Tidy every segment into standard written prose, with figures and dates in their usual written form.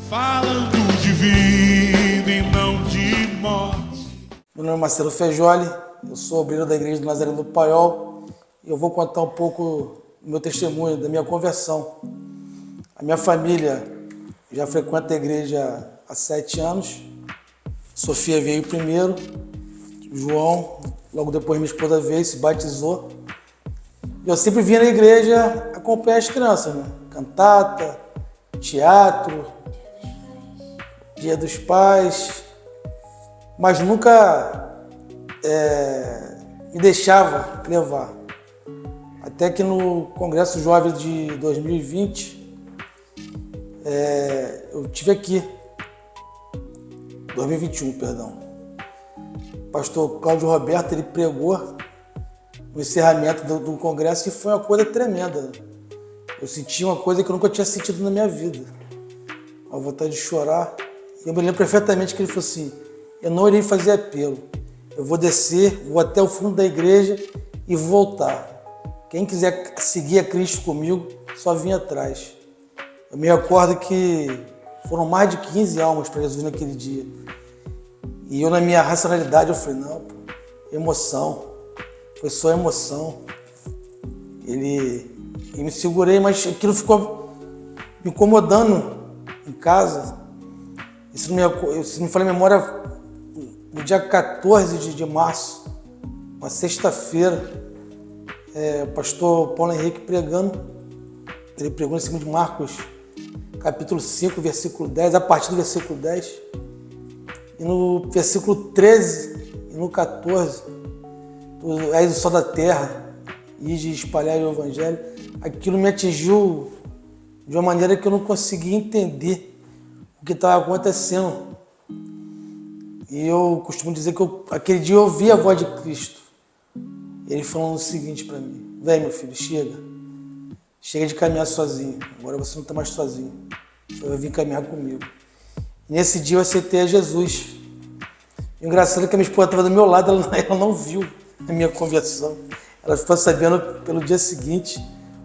falando de vida e não de morte. Meu nome é Marcelo Fejoli, eu sou obreiro da Igreja do Nazareno do Paiol e eu vou contar um pouco do meu testemunho, da minha conversão. A minha família já frequenta a igreja há 7 anos. Sofia veio primeiro, João, logo depois minha esposa veio, se batizou. Eu sempre vinha na igreja acompanhar as crianças, né? Cantata, teatro, Dia dos Pais, mas nunca me deixava levar. Até que no Congresso Jovem de 2020, eu estive aqui, 2021, perdão. O pastor Cláudio Roberto, ele pregou no encerramento do congresso e foi uma coisa tremenda. Eu senti uma coisa que eu nunca tinha sentido na minha vida. Uma vontade de chorar. E eu me lembro perfeitamente que ele falou assim: eu não irei fazer apelo. Eu vou descer, vou até o fundo da igreja e voltar. Quem quiser seguir a Cristo comigo, só vim atrás. Eu me recordo que foram mais de 15 almas para Jesus naquele dia. E eu, na minha racionalidade, eu falei: não, pô, emoção. Foi só emoção. Eu me segurei, mas aquilo ficou me incomodando em casa. E se não me falha a memória, no dia 14 de março, uma sexta-feira, o pastor Paulo Henrique pregando, ele pregou em cima de Marcos, capítulo 5, versículo 10, a partir do versículo 10, e no versículo 13 e no 14, és o sol da terra, e de espalhar o evangelho. Aquilo me atingiu de uma maneira que eu não conseguia entender o que estava acontecendo. E eu costumo dizer que aquele dia eu ouvi a voz de Cristo, ele falando o seguinte para mim: vem, meu filho, chega de caminhar sozinho, agora você não está mais sozinho, você vai vir caminhar comigo. E nesse dia eu aceitei a Jesus. E o engraçado é que a minha esposa estava do meu lado, ela não viu a minha conversão. Ela ficou sabendo pelo dia seguinte,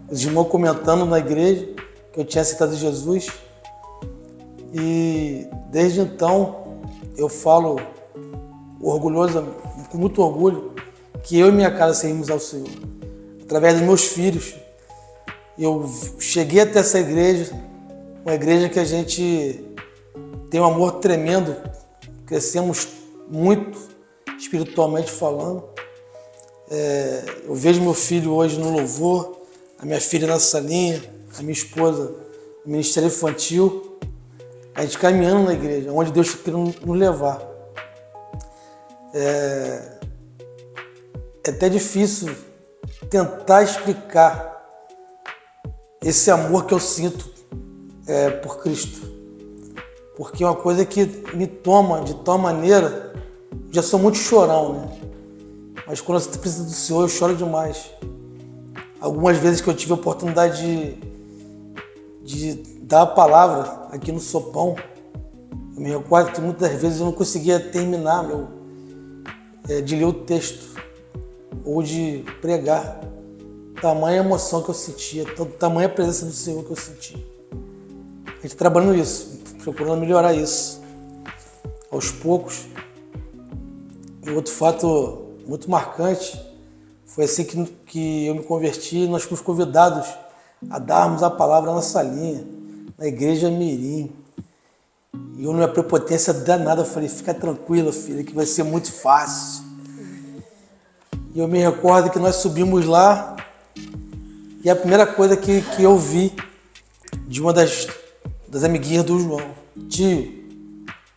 os irmãos comentando na igreja que eu tinha aceitado Jesus. E desde então eu falo orgulhoso, com muito orgulho, que eu e minha casa servimos ao Senhor. Através dos meus filhos, eu cheguei até essa igreja, uma igreja que a gente tem um amor tremendo, crescemos muito espiritualmente falando. Eu vejo meu filho hoje no louvor, a minha filha na salinha, a minha esposa no ministério infantil, a gente caminhando na igreja, onde Deus quer nos levar. É até difícil tentar explicar esse amor que eu sinto por Cristo, porque é uma coisa que me toma de tal maneira. Já sou muito chorão, né? Mas quando você precisa do Senhor, eu choro demais. Algumas vezes que eu tive a oportunidade de dar a palavra aqui no Sopão, eu me recordo que muitas vezes eu não conseguia terminar de ler o texto ou de pregar. Tamanha emoção que eu sentia, tamanha presença do Senhor que eu sentia. A gente trabalhando isso, procurando melhorar isso aos poucos. E outro fato muito marcante foi assim que eu me converti. Nós fomos convidados a darmos a palavra na salinha, na igreja Mirim. E eu, numa prepotência danada, eu falei: fica tranquila, filha, que vai ser muito fácil. E eu me recordo que nós subimos lá e a primeira coisa que eu vi de uma das amiguinhas do João: tio,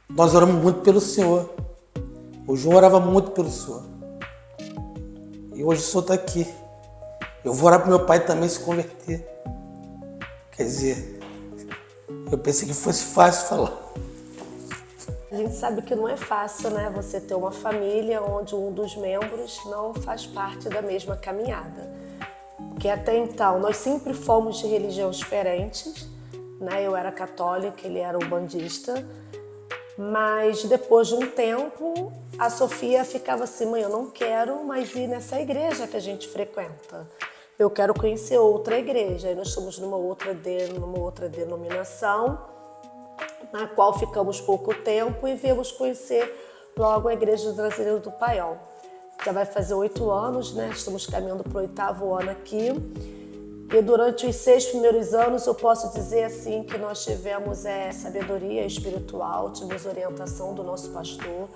nós oramos muito pelo Senhor. O João orava muito pelo Senhor. E hoje o Senhor está aqui. Eu vou orar para meu pai também se converter. Quer dizer, eu pensei que fosse fácil falar. A gente sabe que não é fácil, né? Você ter uma família onde um dos membros não faz parte da mesma caminhada. Porque até então nós sempre fomos de religiões diferentes, né? Eu era católica, ele era umbandista. Mas depois de um tempo, a Sofia ficava assim: mãe, eu não quero mais ir nessa igreja que a gente frequenta. Eu quero conhecer outra igreja. Aí nós estamos numa outra denominação. na qual ficamos pouco tempo e viemos conhecer logo a Igreja do Nazareno do Paiol. Já vai fazer 8 anos, né? Estamos caminhando para o 8º ano aqui. E durante os 6 primeiros anos, eu posso dizer assim que nós tivemos sabedoria espiritual, tivemos orientação do nosso pastor,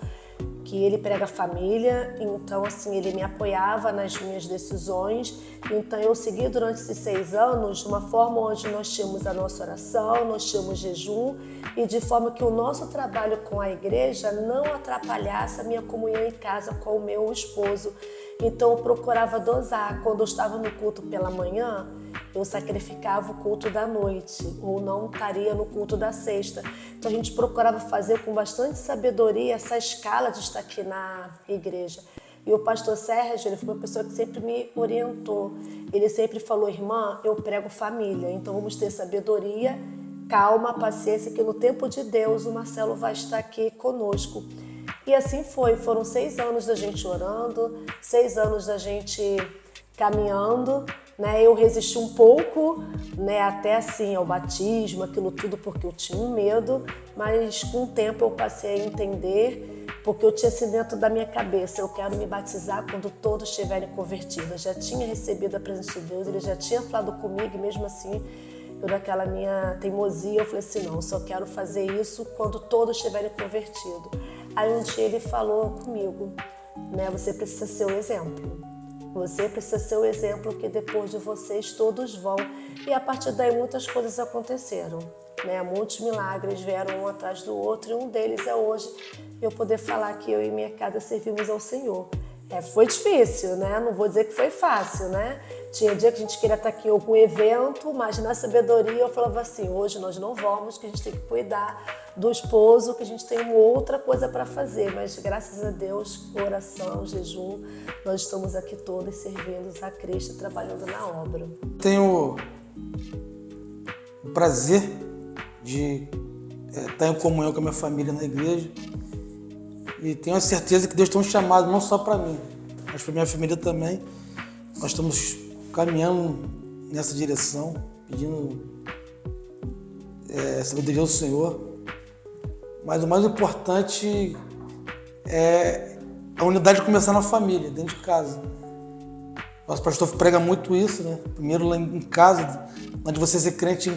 que ele prega família, então assim, ele me apoiava nas minhas decisões. Então eu segui durante esses 6 anos de uma forma onde nós tínhamos a nossa oração, nós tínhamos jejum, e de forma que o nosso trabalho com a igreja não atrapalhasse a minha comunhão em casa com o meu esposo. Então eu procurava dosar. Quando eu estava no culto pela manhã, eu sacrificava o culto da noite, ou não estaria no culto da sexta. Então a gente procurava fazer com bastante sabedoria essa escala de estar aqui na igreja. E o pastor Sérgio, ele foi uma pessoa que sempre me orientou. Ele sempre falou: irmã, eu prego família, então vamos ter sabedoria, calma, paciência, que no tempo de Deus o Marcelo vai estar aqui conosco. E assim foi, foram 6 anos da gente orando, 6 anos da gente caminhando, né? Eu resisti um pouco, né, até assim ao batismo, aquilo tudo, porque eu tinha um medo, mas com o tempo eu passei a entender, porque eu tinha assim dentro da minha cabeça: eu quero me batizar quando todos estiverem convertidos. Eu já tinha recebido a presença de Deus, ele já tinha falado comigo, e mesmo assim, eu naquela minha teimosia, eu falei assim: não, eu só quero fazer isso quando todos estiverem convertidos. Aí um dia ele falou comigo, né, você precisa ser o exemplo. Você precisa ser o exemplo, que depois de vocês todos vão. E a partir daí muitas coisas aconteceram, né? Muitos milagres vieram um atrás do outro, e um deles é hoje eu poder falar que eu e minha casa servimos ao Senhor. Foi difícil, né? Não vou dizer que foi fácil, né? Tinha dia que a gente queria estar aqui em algum evento, mas na sabedoria eu falava assim: hoje nós não vamos, que a gente tem que cuidar do esposo, que a gente tem uma outra coisa para fazer. Mas graças a Deus, oração, jejum, nós estamos aqui todos servindo a Cristo, trabalhando na obra. Tenho o prazer de estar em comunhão com a minha família na igreja, e tenho a certeza que Deus tem um chamado não só para mim, mas para minha família também. Nós estamos caminhando nessa direção, pedindo sabedoria ao Senhor. Mas o mais importante é a unidade começar na família, dentro de casa. Nosso pastor prega muito isso, né? Primeiro lá em casa, onde você ser crente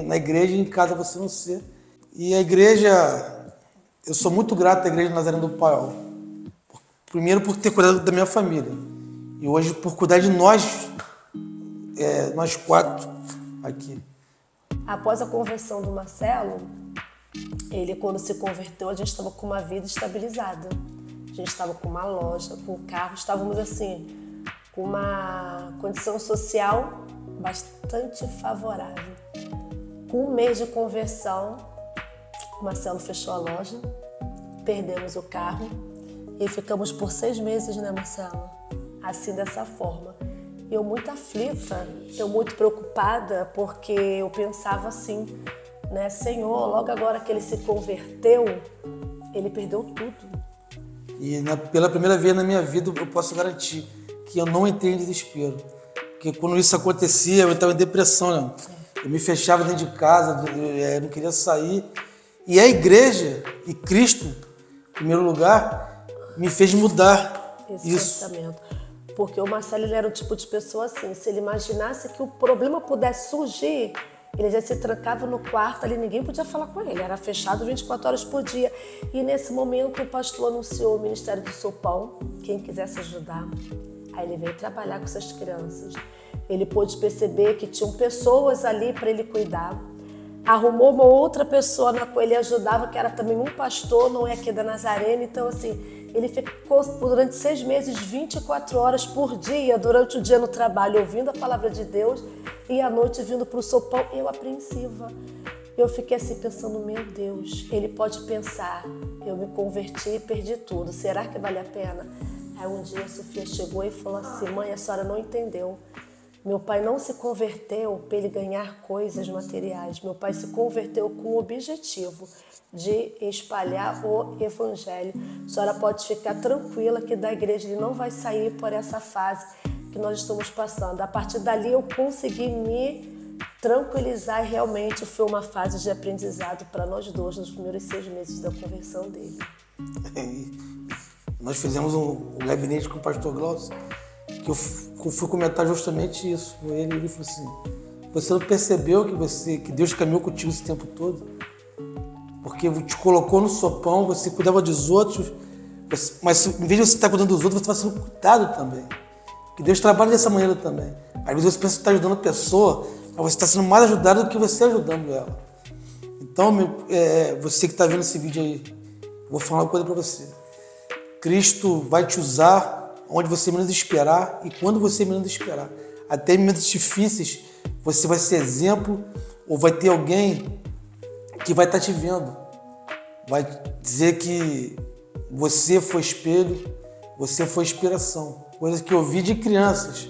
na igreja, e em casa você não ser. E a igreja, eu sou muito grato à Igreja do Nazareno do Paiol. Primeiro por ter cuidado da minha família, e hoje por cuidar de nós 4 aqui. Após a conversão do Marcelo, ele, quando se converteu, a gente estava com uma vida estabilizada. A gente estava com uma loja, com um carro, estávamos assim, com uma condição social bastante favorável. Com 1 mês de conversão, o Marcelo fechou a loja, perdemos o carro e ficamos por 6 meses, né, Marcelo? Assim, dessa forma. Eu muito aflita, eu muito preocupada, porque eu pensava assim, né, Senhor, logo agora que ele se converteu, ele perdeu tudo. E pela primeira vez na minha vida eu posso garantir que eu não entrei em desespero. Porque quando isso acontecia, eu estava em depressão, né? Eu me fechava dentro de casa, eu não queria sair. E a igreja e Cristo, em primeiro lugar, me fez mudar esse isso. Pensamento. Porque o Marcelo, ele era o tipo de pessoa assim, se ele imaginasse que o problema pudesse surgir, ele já se trancava no quarto ali, ninguém podia falar com ele, era fechado 24 horas por dia. E nesse momento o pastor anunciou o Ministério do Sopão, quem quisesse ajudar. Aí ele veio trabalhar com essas crianças. Ele pôde perceber que tinham pessoas ali para ele cuidar. Arrumou uma outra pessoa na qual ele ajudava, que era também um pastor, não é aqui da Nazareno. Então assim, ele ficou durante 6 meses, 24 horas por dia, durante o dia no trabalho, ouvindo a palavra de Deus, e à noite vindo para o sopão, eu apreensiva. Eu fiquei assim pensando, meu Deus, ele pode pensar, eu me converti e perdi tudo, será que vale a pena? Aí um dia a Sofia chegou e falou assim: mãe, a senhora não entendeu. Meu pai não se converteu para ele ganhar coisas materiais. Meu pai se converteu com o objetivo de espalhar o evangelho. A senhora pode ficar tranquila que da igreja ele não vai sair por essa fase que nós estamos passando. A partir dali eu consegui me tranquilizar, e realmente foi uma fase de aprendizado para nós dois nos primeiros 6 meses da conversão dele. Nós fizemos um gabinete com o pastor Glaucio, que eu fui comentar justamente isso com ele. Ele falou assim: você não percebeu que Deus caminhou contigo esse tempo todo? Porque te colocou no sopão, você cuidava dos outros, mas em vez de você estar cuidando dos outros, você está sendo cuidado também. Que Deus trabalha dessa maneira também. Às vezes você pensa que está ajudando a pessoa, mas você está sendo mais ajudado do que você ajudando ela. Então, você que está vendo esse vídeo aí, vou falar uma coisa para você. Cristo vai te usar onde você menos esperar e quando você menos esperar. Até em momentos difíceis, você vai ser exemplo, ou vai ter alguém que vai estar te vendo. Vai dizer que você foi espelho, você foi inspiração. Coisas que eu vi de crianças,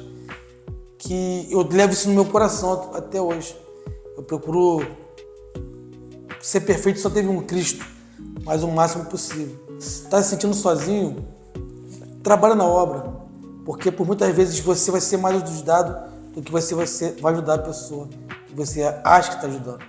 que eu levo isso no meu coração até hoje. Eu procuro ser perfeito, só teve um Cristo, mas o máximo possível. Se está se sentindo sozinho, trabalha na obra, porque por muitas vezes você vai ser mais ajudado do que você vai ajudar a pessoa que você acha que está ajudando.